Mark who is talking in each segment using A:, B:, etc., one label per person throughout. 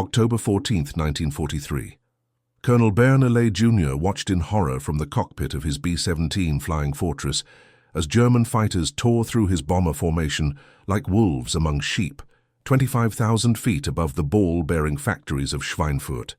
A: October 14, 1943. Colonel Bernoulli Jr. watched in horror from the cockpit of his B-17 Flying Fortress as German fighters tore through his bomber formation like wolves among sheep, 25,000 feet above the ball-bearing factories of Schweinfurt.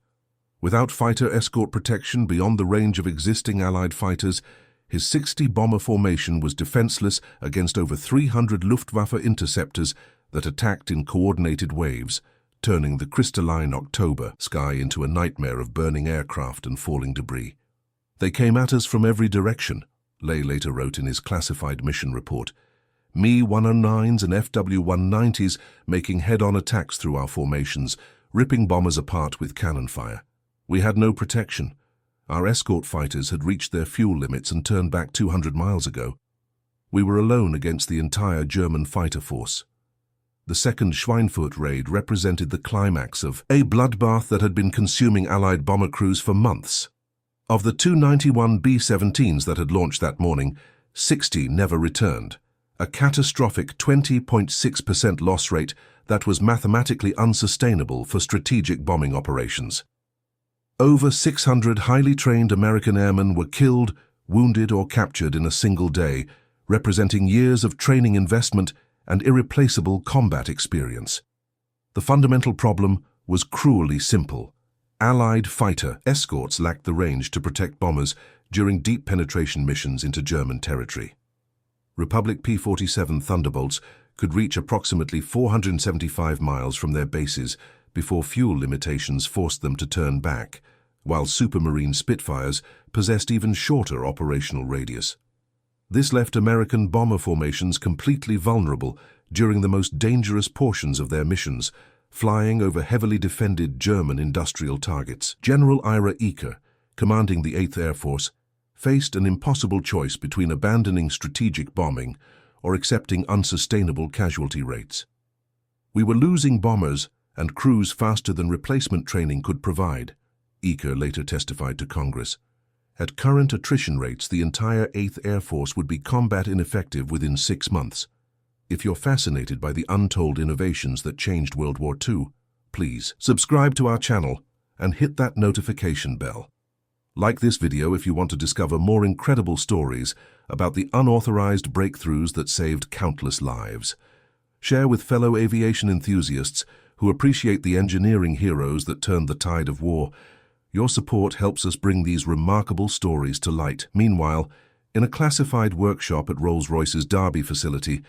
A: Without fighter escort protection beyond the range of existing Allied fighters, his 60-bomber formation was defenseless against over 300 Luftwaffe interceptors that attacked in coordinated waves, turning the crystalline October sky into a nightmare of burning aircraft and falling debris. "They came at us from every direction," Ley later wrote in his classified mission report. Me-109s and FW-190s making head-on attacks through our formations, ripping bombers apart with cannon fire. We had no protection. Our escort fighters had reached their fuel limits and turned back 200 miles ago. We were alone against the entire German fighter force. The second Schweinfurt raid represented the climax of a bloodbath that had been consuming Allied bomber crews for months. Of the 291 B-17s that had launched that morning, 60 never returned, a catastrophic 20.6% loss rate that was mathematically unsustainable for strategic bombing operations. Over 600 highly trained American airmen were killed, wounded, or captured in a single day, representing years of training investment and irreplaceable combat experience. The fundamental problem was cruelly simple. Allied fighter escorts lacked the range to protect bombers during deep penetration missions into German territory. Republic P-47 Thunderbolts could reach approximately 475 miles from their bases before fuel limitations forced them to turn back, while Supermarine Spitfires possessed even shorter operational radius. This left American bomber formations completely vulnerable during the most dangerous portions of their missions, flying over heavily defended German industrial targets. General Ira Eaker, commanding the 8th Air Force, faced an impossible choice between abandoning strategic bombing or accepting unsustainable casualty rates. "We were losing bombers and crews faster than replacement training could provide," Eaker later testified to Congress. "At current attrition rates, the entire 8th Air Force would be combat ineffective within 6 months. If you're fascinated by the untold innovations that changed World War II, please subscribe to our channel and hit that notification bell. Like this video if you want to discover more incredible stories about the unauthorized breakthroughs that saved countless lives. Share with fellow aviation enthusiasts who appreciate the engineering heroes that turned the tide of war. Your support helps us bring these remarkable stories to light. Meanwhile, in a classified workshop at Rolls-Royce's Derby facility,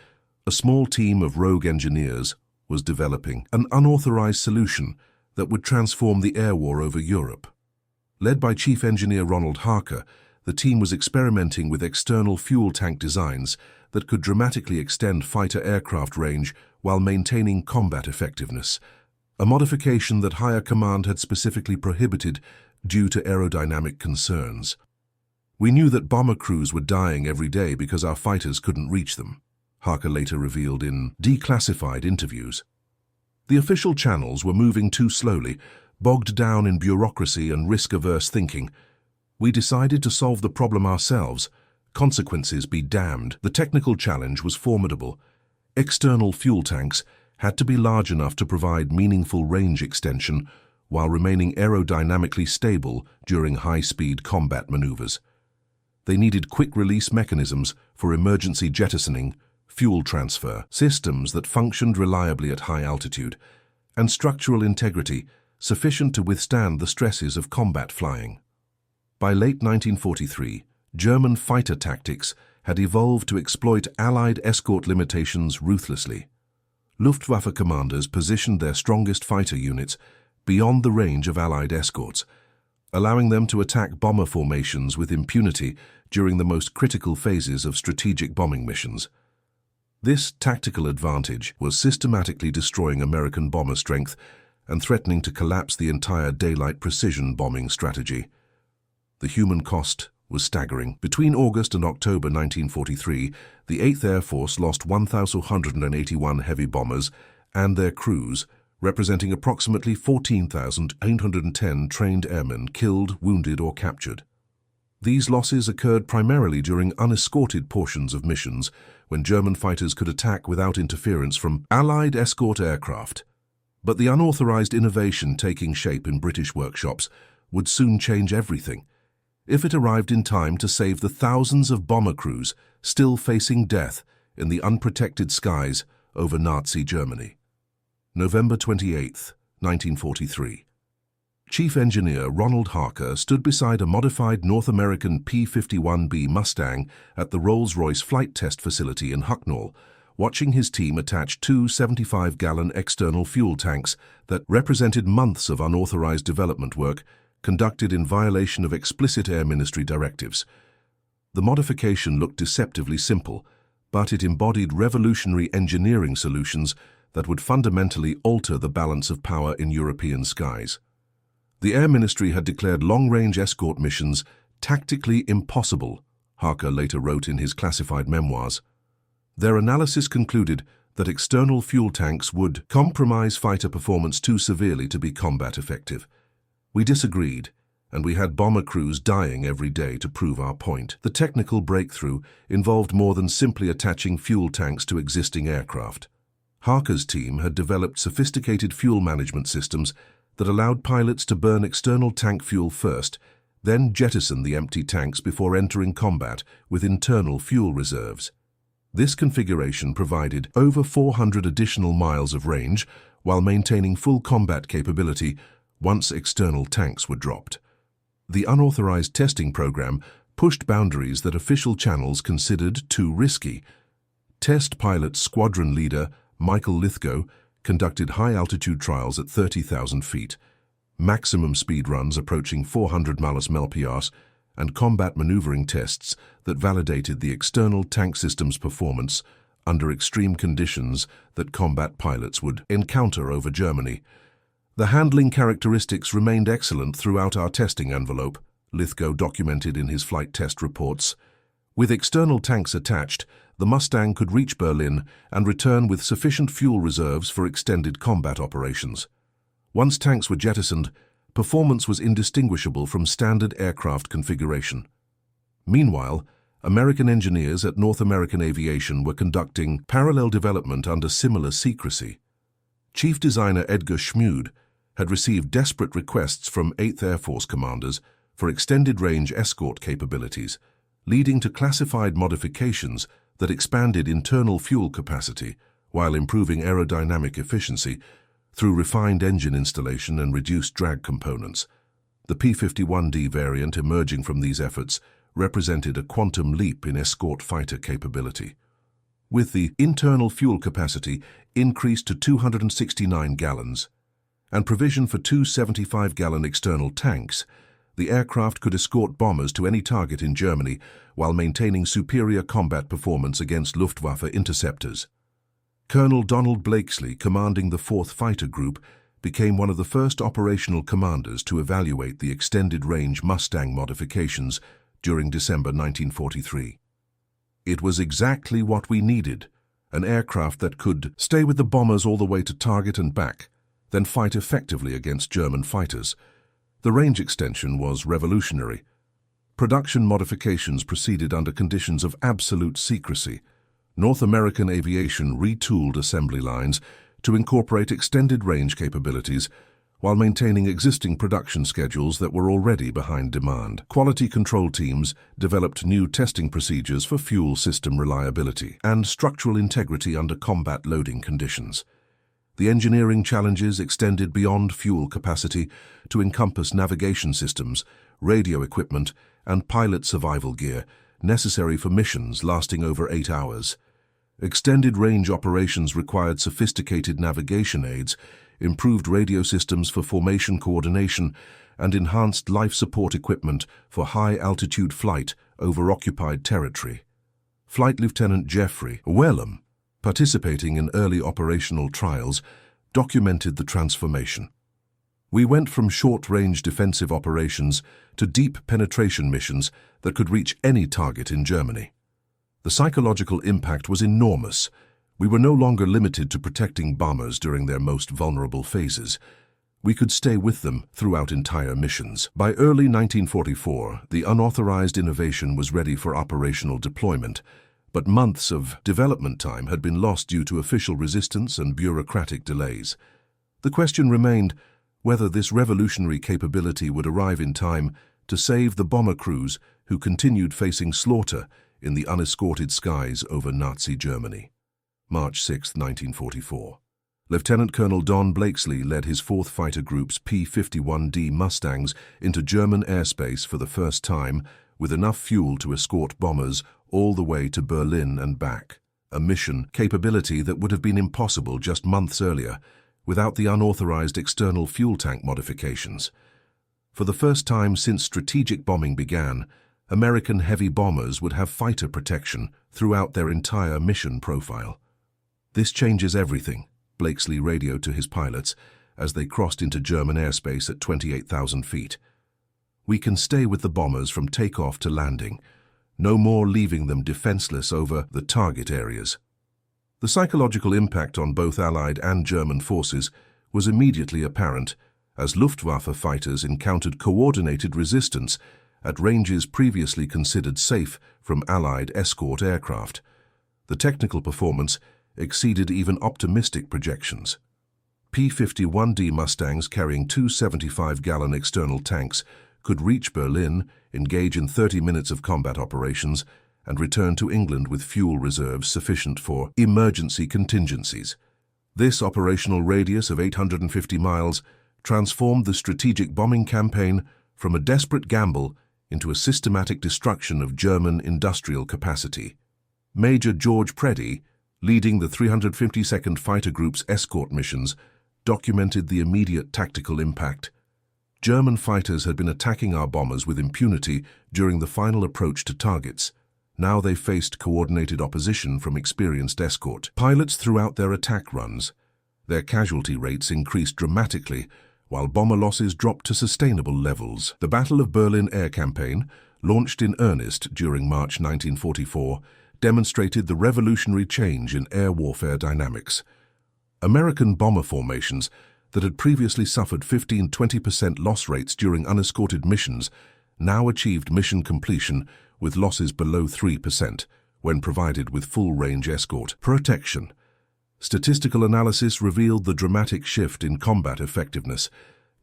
A: a small team of rogue engineers was developing an unauthorized solution that would transform the air war over Europe. Led by Chief Engineer Ronald Harker, the team was experimenting with external fuel tank designs that could dramatically extend fighter aircraft range while maintaining combat effectiveness, a modification that higher command had specifically prohibited due to aerodynamic concerns. "We knew that bomber crews were dying every day because our fighters couldn't reach them," Harker later revealed in declassified interviews. "The official channels were moving too slowly, bogged down in bureaucracy and risk-averse thinking. We decided to solve the problem ourselves. Consequences be damned." The technical challenge was formidable. External fuel tanks had to be large enough to provide meaningful range extension while remaining aerodynamically stable during high-speed combat maneuvers. They needed quick-release mechanisms for emergency jettisoning, fuel transfer, systems that functioned reliably at high altitude, and structural integrity sufficient to withstand the stresses of combat flying. By late 1943, German fighter tactics had evolved to exploit Allied escort limitations ruthlessly. Luftwaffe commanders positioned their strongest fighter units beyond the range of Allied escorts, allowing them to attack bomber formations with impunity during the most critical phases of strategic bombing missions. This tactical advantage was systematically destroying American bomber strength and threatening to collapse the entire daylight precision bombing strategy. The human cost was staggering. Between August and October 1943, the 8th Air Force lost 1,181 heavy bombers and their crews, representing approximately 14,810 trained airmen killed, wounded, or captured. These losses occurred primarily during unescorted portions of missions, when German fighters could attack without interference from Allied escort aircraft. But the unauthorized innovation taking shape in British workshops would soon change everything, if it arrived in time to save the thousands of bomber crews still facing death in the unprotected skies over Nazi Germany. November 28, 1943. Chief Engineer Ronald Harker stood beside a modified North American P-51 Mustang at the Rolls-Royce flight test facility in Hucknall, watching his team attach two 75-gallon external fuel tanks that represented months of unauthorized development work conducted in violation of explicit Air Ministry directives. The modification looked deceptively simple, but it embodied revolutionary engineering solutions that would fundamentally alter the balance of power in European skies. The Air Ministry had declared long-range escort missions tactically impossible, Harker later wrote in his classified memoirs. Their analysis concluded that external fuel tanks would compromise fighter performance too severely to be combat effective. We disagreed, and we had bomber crews dying every day to prove our point. The technical breakthrough involved more than simply attaching fuel tanks to existing aircraft. Harker's team had developed sophisticated fuel management systems that allowed pilots to burn external tank fuel first, then jettison the empty tanks before entering combat with internal fuel reserves. This configuration provided over 400 additional miles of range while maintaining full combat capability once external tanks were dropped. The unauthorized testing program pushed boundaries that official channels considered too risky. Test pilot squadron leader Michael Lithgow conducted high-altitude trials at 30,000 feet, maximum speed runs approaching 400 mph, and combat maneuvering tests that validated the external tank system's performance under extreme conditions that combat pilots would encounter over Germany. The handling characteristics remained excellent throughout our testing envelope, Lithgow documented in his flight test reports. With external tanks attached, the Mustang could reach Berlin and return with sufficient fuel reserves for extended combat operations. Once tanks were jettisoned, performance was indistinguishable from standard aircraft configuration. Meanwhile, American engineers at North American Aviation were conducting parallel development under similar secrecy. Chief designer Edgar Schmude had received desperate requests from 8th Air Force commanders for extended-range escort capabilities, leading to classified modifications that expanded internal fuel capacity while improving aerodynamic efficiency through refined engine installation and reduced drag components. The P-51D variant emerging from these efforts represented a quantum leap in escort fighter capability. With the internal fuel capacity increased to 269 gallons and provision for two 75-gallon external tanks, the aircraft could escort bombers to any target in Germany while maintaining superior combat performance against Luftwaffe interceptors. Colonel Donald Blakesley, commanding the 4th Fighter Group, became one of the first operational commanders to evaluate the extended-range Mustang modifications during December 1943. It was exactly what we needed, an aircraft that could stay with the bombers all the way to target and back, then fight effectively against German fighters. The range extension was revolutionary. Production modifications proceeded under conditions of absolute secrecy. North American Aviation retooled assembly lines to incorporate extended range capabilities while maintaining existing production schedules that were already behind demand. Quality control teams developed new testing procedures for fuel system reliability and structural integrity under combat loading conditions. The engineering challenges extended beyond fuel capacity to encompass navigation systems, radio equipment, and pilot survival gear necessary for missions lasting over 8 hours. Extended range operations required sophisticated navigation aids, improved radio systems for formation coordination, and enhanced life support equipment for high-altitude flight over occupied territory. Flight Lieutenant Jeffrey Wellham, participating in early operational trials, documented the transformation. We went from short-range defensive operations to deep penetration missions that could reach any target in Germany. The psychological impact was enormous. We were no longer limited to protecting bombers during their most vulnerable phases. We could stay with them throughout entire missions. By early 1944, the unauthorized innovation was ready for operational deployment, but months of development time had been lost due to official resistance and bureaucratic delays. The question remained whether this revolutionary capability would arrive in time to save the bomber crews who continued facing slaughter in the unescorted skies over Nazi Germany. March 6, 1944. Lieutenant Colonel Don Blakesley led his 4th Fighter Group's P-51D Mustangs into German airspace for the first time with enough fuel to escort bombers all the way to Berlin and back, a mission capability that would have been impossible just months earlier without the unauthorized external fuel tank modifications. For the first time since strategic bombing began, American heavy bombers would have fighter protection throughout their entire mission profile. "This changes everything," Blakesley radioed to his pilots as they crossed into German airspace at 28,000 feet. "We can stay with the bombers from takeoff to landing, no more leaving them defenseless over the target areas." The psychological impact on both Allied and German forces was immediately apparent as Luftwaffe fighters encountered coordinated resistance at ranges previously considered safe from Allied escort aircraft. The technical performance exceeded even optimistic projections. P-51D Mustangs carrying 2 75-gallon external tanks could reach Berlin, engage in 30 minutes of combat operations, and return to England with fuel reserves sufficient for emergency contingencies. This operational radius of 850 miles transformed the strategic bombing campaign from a desperate gamble into a systematic destruction of German industrial capacity. Major George Preddy, leading the 352nd Fighter Group's escort missions, documented the immediate tactical impact. German fighters had been attacking our bombers with impunity during the final approach to targets. Now they faced coordinated opposition from experienced escort pilots throughout their attack runs. Their casualty rates increased dramatically, while bomber losses dropped to sustainable levels. The Battle of Berlin air campaign, launched in earnest during March 1944, demonstrated the revolutionary change in air warfare dynamics. American bomber formations that had previously suffered 15–20% loss rates during unescorted missions now achieved mission completion with losses below 3% when provided with full-range escort protection. Statistical analysis revealed the dramatic shift in combat effectiveness.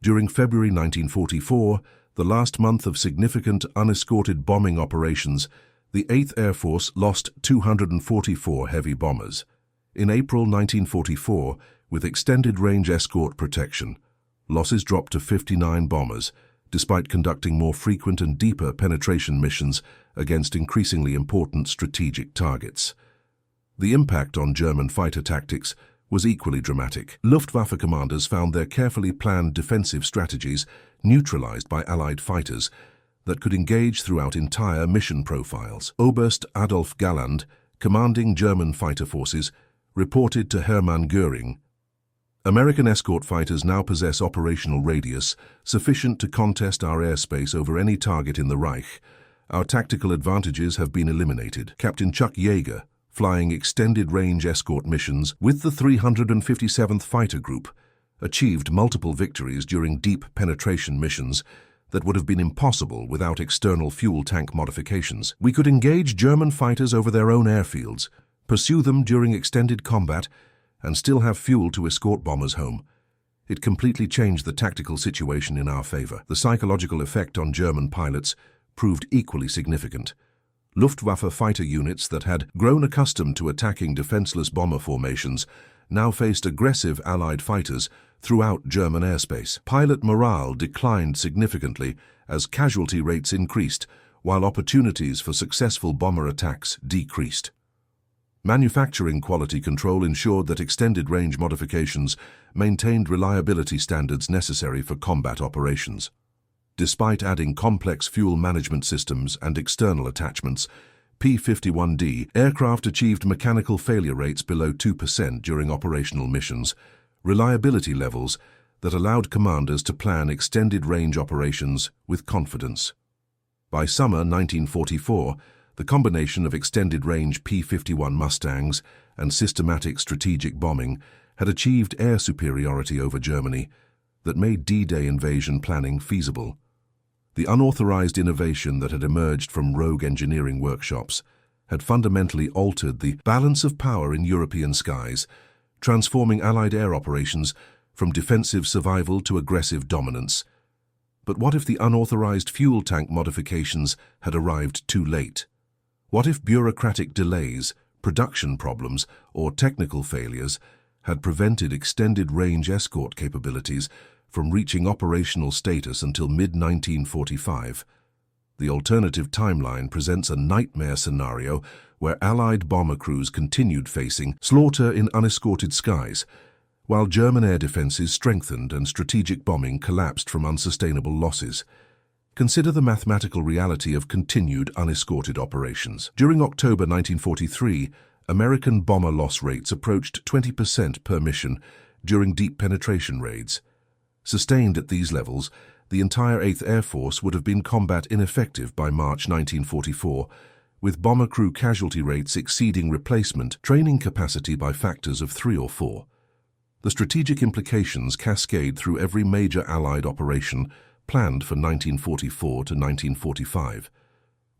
A: During February 1944, the last month of significant unescorted bombing operations, the 8th Air Force lost 244 heavy bombers. In April 1944, with extended-range escort protection, losses dropped to 59 bombers, despite conducting more frequent and deeper penetration missions against increasingly important strategic targets. The impact on German fighter tactics was equally dramatic. Luftwaffe commanders found their carefully planned defensive strategies neutralized by Allied fighters that could engage throughout entire mission profiles. Oberst Adolf Galland, commanding German fighter forces, reported to Hermann Göring, "American escort fighters now possess operational radius sufficient to contest our airspace over any target in the Reich. Our tactical advantages have been eliminated." Captain Chuck Yeager, flying extended-range escort missions with the 357th Fighter Group, achieved multiple victories during deep penetration missions that would have been impossible without external fuel tank modifications. "We could engage German fighters over their own airfields, pursue them during extended combat, and still have fuel to escort bombers home. It completely changed the tactical situation in our favor." The psychological effect on German pilots proved equally significant. Luftwaffe fighter units that had grown accustomed to attacking defenseless bomber formations now faced aggressive Allied fighters throughout German airspace. Pilot morale declined significantly as casualty rates increased, while opportunities for successful bomber attacks decreased. Manufacturing quality control ensured that extended-range modifications maintained reliability standards necessary for combat operations. Despite adding complex fuel management systems and external attachments, P-51D aircraft achieved mechanical failure rates below 2% during operational missions, reliability levels that allowed commanders to plan extended-range operations with confidence. By summer 1944, the combination of extended-range P-51 Mustangs and systematic strategic bombing had achieved air superiority over Germany that made D-Day invasion planning feasible. The unauthorized innovation that had emerged from rogue engineering workshops had fundamentally altered the balance of power in European skies, transforming Allied air operations from defensive survival to aggressive dominance. But what if the unauthorized fuel tank modifications had arrived too late? What if bureaucratic delays, production problems, or technical failures had prevented extended-range escort capabilities from reaching operational status until mid-1945? The alternative timeline presents a nightmare scenario where Allied bomber crews continued facing slaughter in unescorted skies, while German air defenses strengthened and strategic bombing collapsed from unsustainable losses. Consider the mathematical reality of continued unescorted operations. During October 1943, American bomber loss rates approached 20% per mission during deep penetration raids. Sustained at these levels, the entire 8th Air Force would have been combat ineffective by March 1944, with bomber crew casualty rates exceeding replacement training capacity by factors of 3 or 4. The strategic implications cascade through every major Allied operation planned for 1944 to 1945.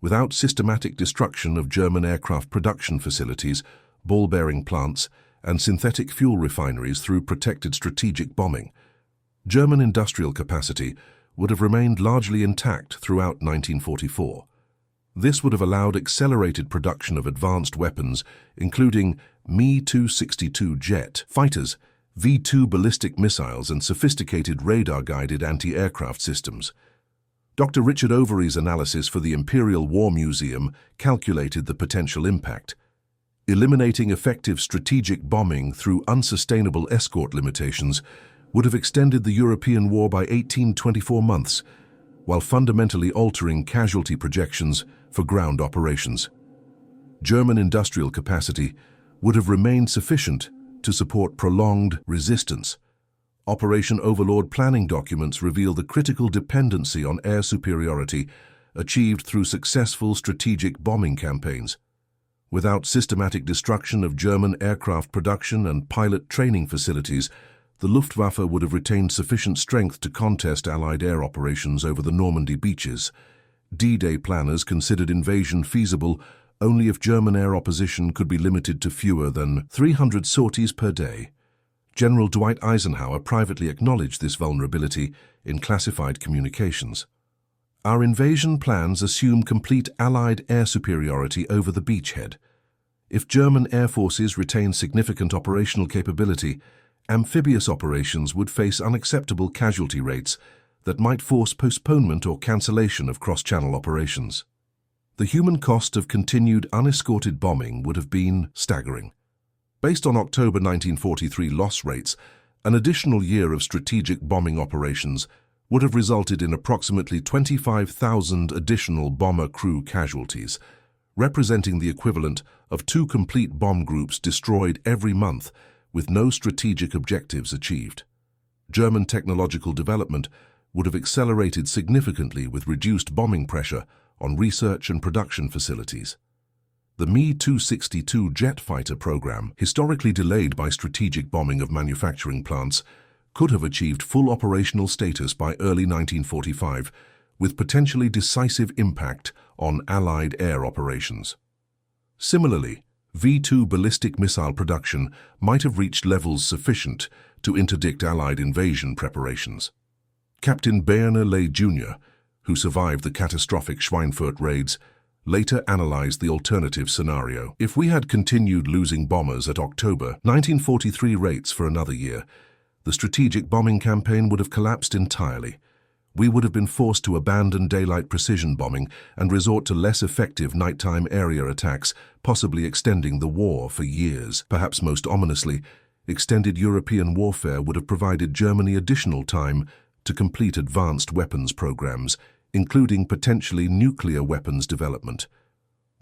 A: Without systematic destruction of German aircraft production facilities, ball-bearing plants, and synthetic fuel refineries through protected strategic bombing, German industrial capacity would have remained largely intact throughout 1944. This would have allowed accelerated production of advanced weapons, including Me-262 jet fighters, V-2 ballistic missiles, and sophisticated radar-guided anti-aircraft systems. Dr. Richard Overy's analysis for the Imperial War Museum calculated the potential impact. Eliminating effective strategic bombing through unsustainable escort limitations would have extended the European war by 18-24 months, while fundamentally altering casualty projections for ground operations. German industrial capacity would have remained sufficient to support prolonged resistance. Operation Overlord planning documents reveal the critical dependency on air superiority achieved through successful strategic bombing campaigns. Without systematic destruction of German aircraft production and pilot training facilities, the Luftwaffe would have retained sufficient strength to contest Allied air operations over the Normandy beaches. D-Day planners considered invasion feasible only if German air opposition could be limited to fewer than 300 sorties per day. General Dwight Eisenhower privately acknowledged this vulnerability in classified communications. Our invasion plans assume complete Allied air superiority over the beachhead. If German air forces retain significant operational capability, amphibious operations would face unacceptable casualty rates that might force postponement or cancellation of cross-channel operations. The human cost of continued unescorted bombing would have been staggering. Based on October 1943 loss rates, an additional year of strategic bombing operations would have resulted in approximately 25,000 additional bomber crew casualties, representing the equivalent of 2 complete bomb groups destroyed every month with no strategic objectives achieved. German technological development would have accelerated significantly with reduced bombing pressure on research and production facilities. The Me-262 jet fighter program, historically delayed by strategic bombing of manufacturing plants, could have achieved full operational status by early 1945, with potentially decisive impact on Allied air operations. Similarly, V-2 ballistic missile production might have reached levels sufficient to interdict Allied invasion preparations. Captain Bayerner Ley Jr., who survived the catastrophic Schweinfurt raids, later analyzed the alternative scenario. If we had continued losing bombers at October 1943 rates for another year, the strategic bombing campaign would have collapsed entirely. We would have been forced to abandon daylight precision bombing and resort to less effective nighttime area attacks, possibly extending the war for years. Perhaps most ominously, extended European warfare would have provided Germany additional time to complete advanced weapons programs, including potentially nuclear weapons development.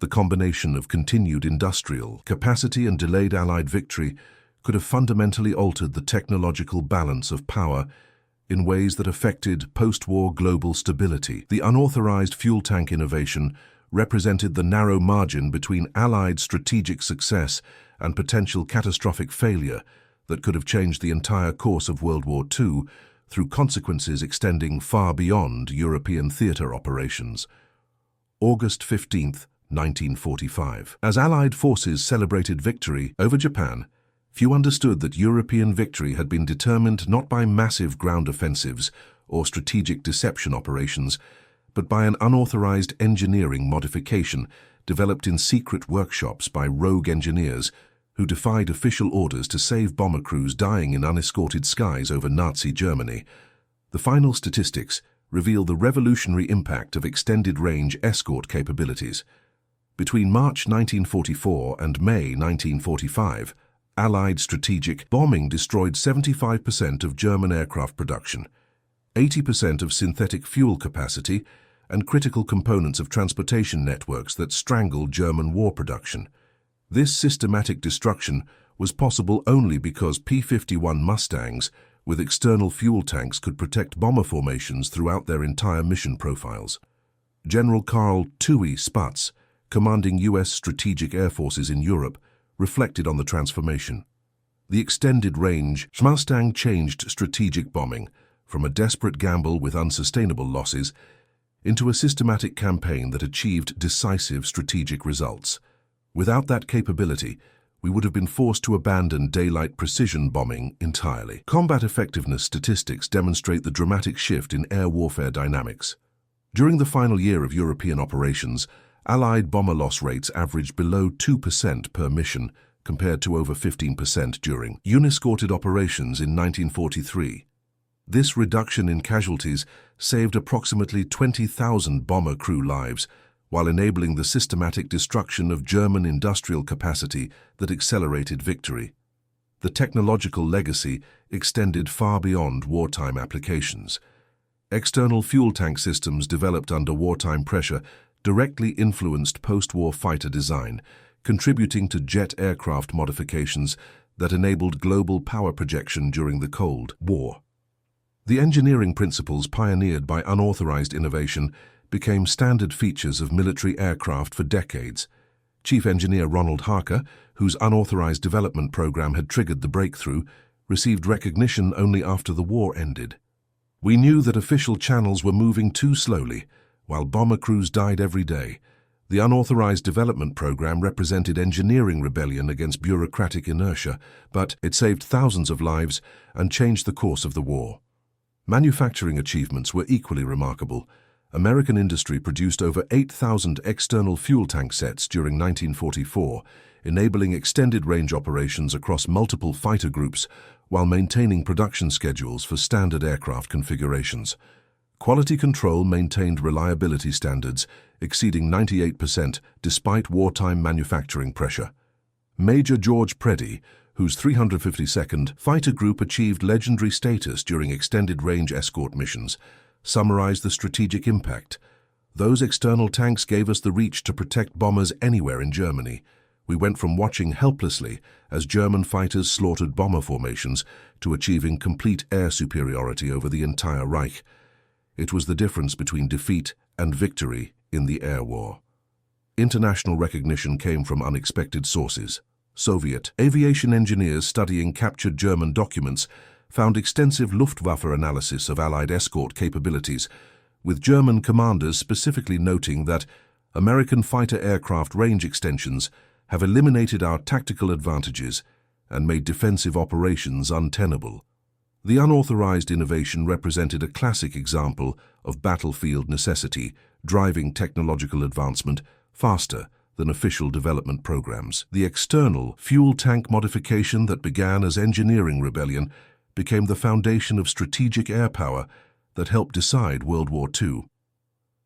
A: The combination of continued industrial capacity and delayed Allied victory could have fundamentally altered the technological balance of power in ways that affected post-war global stability. The unauthorized fuel tank innovation represented the narrow margin between Allied strategic success and potential catastrophic failure that could have changed the entire course of World War II through consequences extending far beyond European theater operations. August 15, 1945. As Allied forces celebrated victory over Japan, Few understood that European victory had been determined not by massive ground offensives or strategic deception operations, but by an unauthorized engineering modification developed in secret workshops by rogue engineers who defied official orders to save bomber crews dying in unescorted skies over Nazi Germany. The final statistics reveal the revolutionary impact of extended-range escort capabilities. Between March 1944 and May 1945, Allied strategic bombing destroyed 75% of German aircraft production, 80% of synthetic fuel capacity, and critical components of transportation networks that strangled German war production. This systematic destruction was possible only because P-51 Mustangs with external fuel tanks could protect bomber formations throughout their entire mission profiles. General Karl Tui Spatz, commanding U.S. strategic air forces in Europe, reflected on the transformation. The extended-range Mustang changed strategic bombing from a desperate gamble with unsustainable losses into a systematic campaign that achieved decisive strategic results. Without that capability, we would have been forced to abandon daylight precision bombing entirely. Combat effectiveness statistics demonstrate the dramatic shift in air warfare dynamics. During the final year of European operations, Allied bomber loss rates averaged below 2% per mission, compared to over 15% during unescorted operations in 1943. This reduction in casualties saved approximately 20,000 bomber crew lives, while enabling the systematic destruction of German industrial capacity that accelerated victory. The technological legacy extended far beyond wartime applications. External fuel tank systems developed under wartime pressure directly influenced post-war fighter design, contributing to jet aircraft modifications that enabled global power projection during the Cold War. The engineering principles pioneered by unauthorized innovation became standard features of military aircraft for decades. Chief Engineer Ronald Harker, whose unauthorized development program had triggered the breakthrough, received recognition only after the war ended. "We knew that official channels were moving too slowly, while bomber crews died every day. The unauthorized development program represented engineering rebellion against bureaucratic inertia, but it saved thousands of lives and changed the course of the war." Manufacturing achievements were equally remarkable. American industry produced over 8,000 external fuel tank sets during 1944, enabling extended-range operations across multiple fighter groups while maintaining production schedules for standard aircraft configurations. Quality control maintained reliability standards exceeding 98% despite wartime manufacturing pressure. Major George Preddy, whose 352nd Fighter Group achieved legendary status during extended-range escort missions, summarized the strategic impact. "Those external tanks gave us the reach to protect bombers anywhere in Germany. We went from watching helplessly as German fighters slaughtered bomber formations to achieving complete air superiority over the entire Reich. It was the difference between defeat and victory in the air war." International recognition came from unexpected sources. Soviet aviation engineers studying captured German documents found extensive Luftwaffe analysis of Allied escort capabilities, with German commanders specifically noting that American fighter aircraft range extensions have eliminated our tactical advantages and made defensive operations untenable. The unauthorized innovation represented a classic example of battlefield necessity, driving technological advancement faster than official development programs. The external fuel tank modification that began as engineering rebellion became the foundation of strategic air power that helped decide World War II.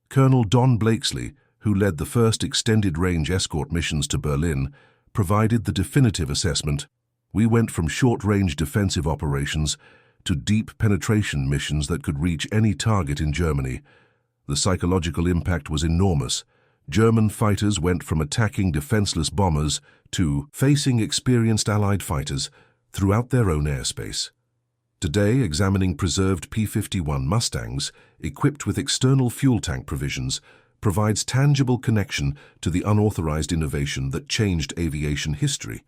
A: Colonel Don Blakesley, who led the first extended-range escort missions to Berlin, provided the definitive assessment. "We went from short-range defensive operations to deep penetration missions that could reach any target in Germany. The psychological impact was enormous. German fighters went from attacking defenseless bombers to facing experienced Allied fighters throughout their own airspace." Today, examining preserved P-51 Mustangs, equipped with external fuel tank provisions, provides tangible connection to the unauthorized innovation that changed aviation history.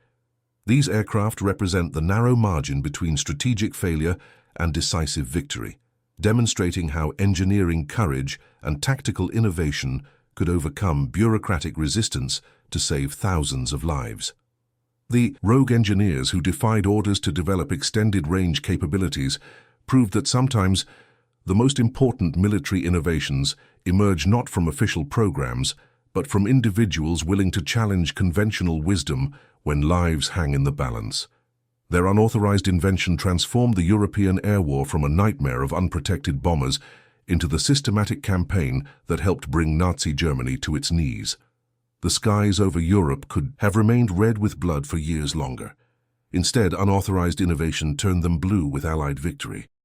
A: These aircraft represent the narrow margin between strategic failure and decisive victory, demonstrating how engineering courage and tactical innovation could overcome bureaucratic resistance to save thousands of lives. The rogue engineers who defied orders to develop extended-range capabilities proved that sometimes the most important military innovations emerge not from official programs, but from individuals willing to challenge conventional wisdom when lives hang in the balance. Their unauthorized invention transformed the European air war from a nightmare of unprotected bombers into the systematic campaign that helped bring Nazi Germany to its knees. The skies over Europe could have remained red with blood for years longer. Instead, unauthorized innovation turned them blue with Allied victory.